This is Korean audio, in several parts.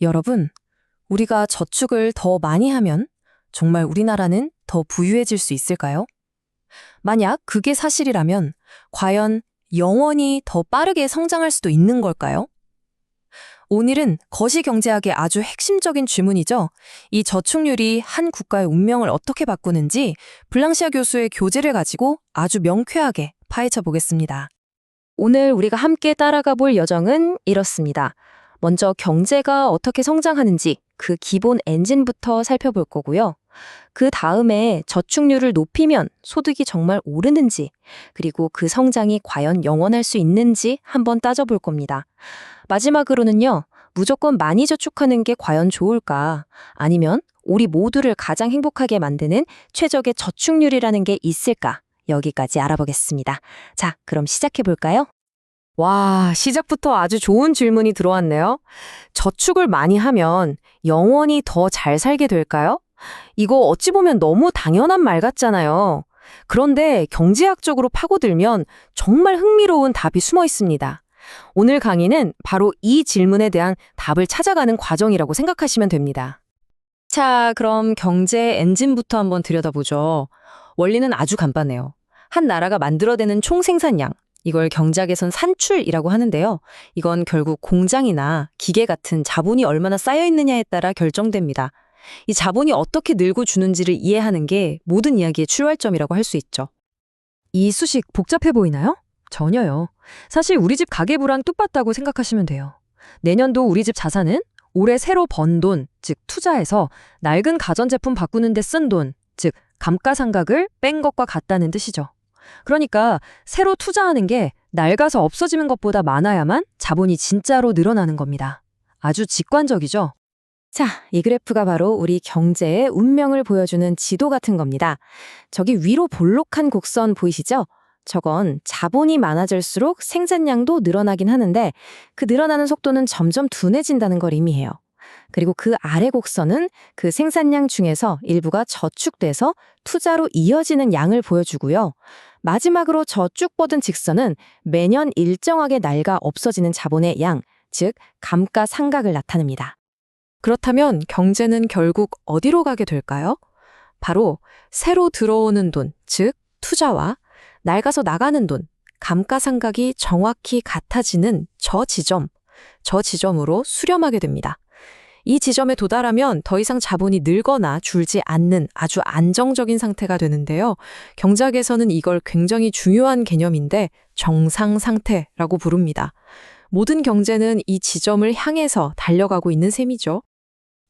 여러분, 우리가 저축을 더 많이 하면 정말 우리나라는 더 부유해질 수 있을까요? 만약 그게 사실이라면 과연 영원히 더 빠르게 성장할 수도 있는 걸까요? 오늘은 거시경제학의 아주 핵심적인 질문이죠. 이 저축률이 한 국가의 운명을 어떻게 바꾸는지 블랑시아 교수의 교재를 가지고 아주 명쾌하게 파헤쳐 보겠습니다. 오늘 우리가 함께 따라가 볼 여정은 이렇습니다. 먼저 경제가 어떻게 성장하는지 그 기본 엔진부터 살펴볼 거고요. 그 다음에 저축률을 높이면 소득이 정말 오르는지, 그리고 그 성장이 과연 영원할 수 있는지 한번 따져볼 겁니다. 마지막으로는요, 무조건 많이 저축하는 게 과연 좋을까? 아니면 우리 모두를 가장 행복하게 만드는 최적의 저축률이라는 게 있을까? 여기까지 알아보겠습니다. 자, 그럼 시작해볼까요? 와, 시작부터 아주 좋은 질문이 들어왔네요. 저축을 많이 하면 영원히 더 잘 살게 될까요? 이거 어찌 보면 너무 당연한 말 같잖아요. 그런데 경제학적으로 파고들면 정말 흥미로운 답이 숨어 있습니다. 오늘 강의는 바로 이 질문에 대한 답을 찾아가는 과정이라고 생각하시면 됩니다. 자, 그럼 경제 엔진부터 한번 들여다보죠. 원리는 아주 간단해요. 한 나라가 만들어내는 총 생산량, 이걸 경제학에선 산출이라고 하는데요. 이건 결국 공장이나 기계 같은 자본이 얼마나 쌓여 있느냐에 따라 결정됩니다. 이 자본이 어떻게 늘고 주는지를 이해하는 게 모든 이야기의 출발점이라고 할 수 있죠. 이 수식 복잡해 보이나요? 전혀요. 사실 우리 집 가계부랑 똑같다고 생각하시면 돼요. 내년도 우리 집 자산은 올해 새로 번 돈, 즉 투자해서 낡은 가전제품 바꾸는 데 쓴 돈, 즉 감가상각을 뺀 것과 같다는 뜻이죠. 그러니까 새로 투자하는 게 낡아서 없어지는 것보다 많아야만 자본이 진짜로 늘어나는 겁니다. 아주 직관적이죠? 자, 이 그래프가 바로 우리 경제의 운명을 보여주는 지도 같은 겁니다. 저기 위로 볼록한 곡선 보이시죠? 저건 자본이 많아질수록 생산량도 늘어나긴 하는데 그 늘어나는 속도는 점점 둔해진다는 걸 의미해요. 그리고 그 아래 곡선은 그 생산량 중에서 일부가 저축돼서 투자로 이어지는 양을 보여주고요. 마지막으로 저쭉 뻗은 직선은 매년 일정하게 낡아 없어지는 자본의 양, 즉 감가상각을 나타냅니다. 그렇다면 경제는 결국 어디로 가게 될까요? 바로 새로 들어오는 돈, 즉 투자와 낡아서 나가는 돈, 감가상각이 정확히 같아지는 저 지점으로 수렴하게 됩니다. 이 지점에 도달하면 더 이상 자본이 늘거나 줄지 않는 아주 안정적인 상태가 되는데요. 경제학에서는 이걸 굉장히 중요한 개념인데 정상 상태라고 부릅니다. 모든 경제는 이 지점을 향해서 달려가고 있는 셈이죠.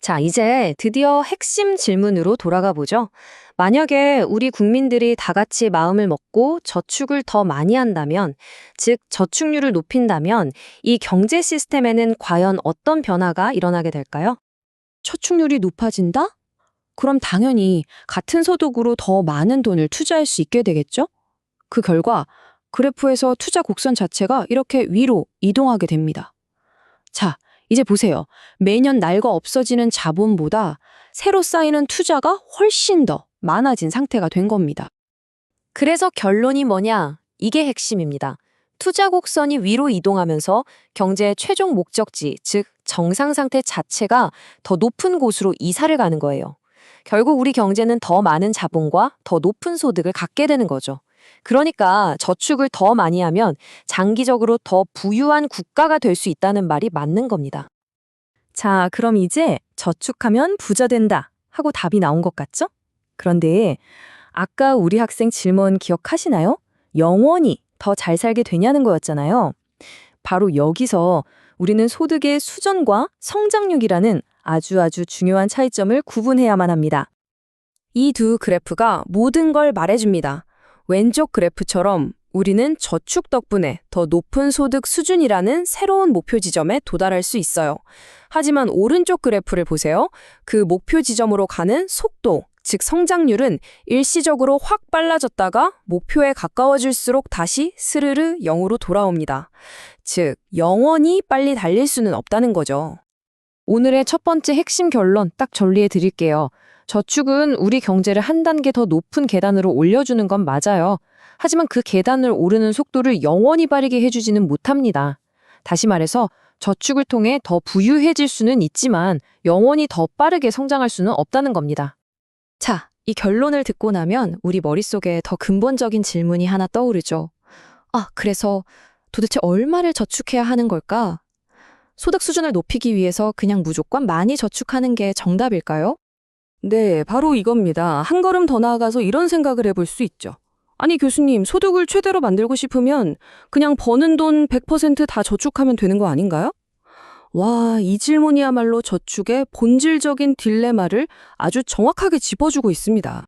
자, 이제 드디어 핵심 질문으로 돌아가 보죠. 만약에 우리 국민들이 다 같이 마음을 먹고 저축을 더 많이 한다면, 즉 저축률을 높인다면 이 경제 시스템에는 과연 어떤 변화가 일어나게 될까요? 저축률이 높아진다? 그럼 당연히 같은 소득으로 더 많은 돈을 투자할 수 있게 되겠죠? 그 결과 그래프에서 투자 곡선 자체가 이렇게 위로 이동하게 됩니다. 자, 이제 보세요. 매년 낡아 없어지는 자본보다 새로 쌓이는 투자가 훨씬 더 많아진 상태가 된 겁니다. 그래서 결론이 뭐냐? 이게 핵심입니다. 투자 곡선이 위로 이동하면서 경제의 최종 목적지, 즉 정상 상태 자체가 더 높은 곳으로 이사를 가는 거예요. 결국 우리 경제는 더 많은 자본과 더 높은 소득을 갖게 되는 거죠. 그러니까 저축을 더 많이 하면 장기적으로 더 부유한 국가가 될 수 있다는 말이 맞는 겁니다. 자, 그럼 이제 저축하면 부자 된다 하고 답이 나온 것 같죠? 그런데 아까 우리 학생 질문 기억하시나요? 영원히 더 잘 살게 되냐는 거였잖아요. 바로 여기서 우리는 소득의 수준과 성장률이라는 아주 중요한 차이점을 구분해야만 합니다. 이 두 그래프가 모든 걸 말해줍니다. 왼쪽 그래프처럼 우리는 저축 덕분에 더 높은 소득 수준이라는 새로운 목표 지점에 도달할 수 있어요. 하지만 오른쪽 그래프를 보세요. 그 목표 지점으로 가는 속도, 즉 성장률은 일시적으로 확 빨라졌다가 목표에 가까워질수록 다시 스르르 0으로 돌아옵니다. 즉, 영원히 빨리 달릴 수는 없다는 거죠. 오늘의 첫 번째 핵심 결론 딱 정리해 드릴게요. 저축은 우리 경제를 한 단계 더 높은 계단으로 올려주는 건 맞아요. 하지만 그 계단을 오르는 속도를 영원히 빠르게 해주지는 못합니다. 다시 말해서 저축을 통해 더 부유해질 수는 있지만 영원히 더 빠르게 성장할 수는 없다는 겁니다. 자, 이 결론을 듣고 나면 우리 머릿속에 더 근본적인 질문이 하나 떠오르죠. 아, 그래서 도대체 얼마를 저축해야 하는 걸까? 소득 수준을 높이기 위해서 그냥 무조건 많이 저축하는 게 정답일까요? 네, 바로 이겁니다. 한 걸음 더 나아가서 이런 생각을 해볼 수 있죠. 아니, 교수님, 소득을 최대로 만들고 싶으면 그냥 버는 돈 100%다 저축하면 되는 거 아닌가요? 와, 이 질문이야말로 저축의 본질적인 딜레마를 아주 정확하게 짚어주고 있습니다.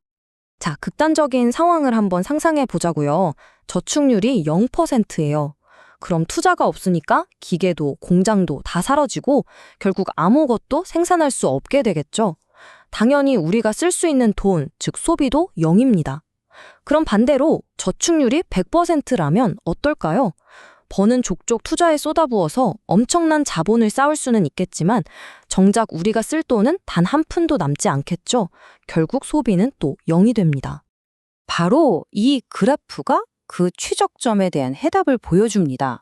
자, 극단적인 상황을 한번 상상해 보자고요. 저축률이 0%예요. 그럼 투자가 없으니까 기계도 공장도 다 사라지고 결국 아무것도 생산할 수 없게 되겠죠. 당연히 우리가 쓸 수 있는 돈, 즉 소비도 0입니다. 그럼 반대로 저축률이 100%라면 어떨까요? 버는 족족 투자에 쏟아부어서 엄청난 자본을 쌓을 수는 있겠지만 정작 우리가 쓸 돈은 단 한 푼도 남지 않겠죠. 결국 소비는 또 0이 됩니다. 바로 이 그래프가 그 최적점에 대한 해답을 보여줍니다.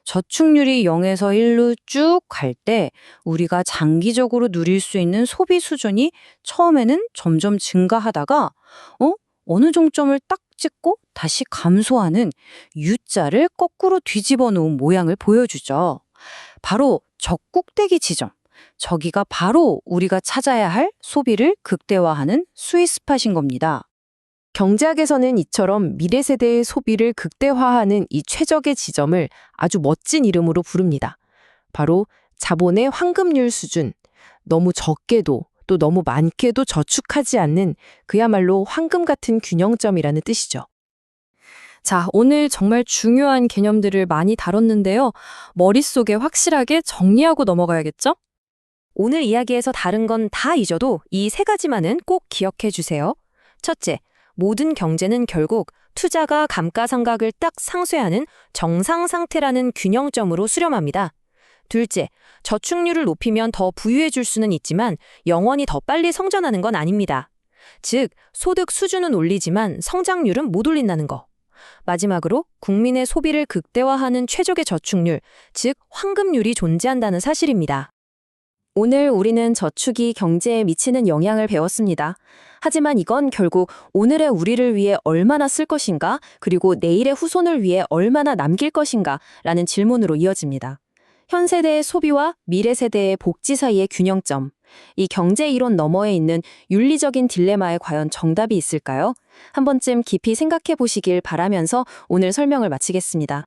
저축률이 0에서 1로 쭉 갈 때 우리가 장기적으로 누릴 수 있는 소비 수준이 처음에는 점점 증가하다가 어느 정점을 딱 찍고 다시 감소하는 U자를 거꾸로 뒤집어 놓은 모양을 보여주죠. 바로 적꼭대기 지점. 저기가 바로 우리가 찾아야 할 소비를 극대화하는 스윗 스팟인 겁니다. 경제학에서는 이처럼 미래 세대의 소비를 극대화하는 이 최적의 지점을 아주 멋진 이름으로 부릅니다. 바로 자본의 황금률 수준, 너무 적게도 또 너무 많게도 저축하지 않는 그야말로 황금 같은 균형점이라는 뜻이죠. 자, 오늘 정말 중요한 개념들을 많이 다뤘는데요. 머릿속에 확실하게 정리하고 넘어가야겠죠? 오늘 이야기에서 다른 건 다 잊어도 이 세 가지만은 꼭 기억해 주세요. 첫째, 모든 경제는 결국 투자가 감가상각을 딱 상쇄하는 정상 상태라는 균형점으로 수렴합니다. 둘째, 저축률을 높이면 더 부유해질 수는 있지만 영원히 더 빨리 성장하는 건 아닙니다. 즉, 소득 수준은 올리지만 성장률은 못 올린다는 거. 마지막으로 국민의 소비를 극대화하는 최적의 저축률, 즉 황금률이 존재한다는 사실입니다. 오늘 우리는 저축이 경제에 미치는 영향을 배웠습니다. 하지만 이건 결국 오늘의 우리를 위해 얼마나 쓸 것인가, 그리고 내일의 후손을 위해 얼마나 남길 것인가 라는 질문으로 이어집니다. 현 세대의 소비와 미래 세대의 복지 사이의 균형점, 이 경제 이론 너머에 있는 윤리적인 딜레마에 과연 정답이 있을까요? 한 번쯤 깊이 생각해 보시길 바라면서 오늘 설명을 마치겠습니다.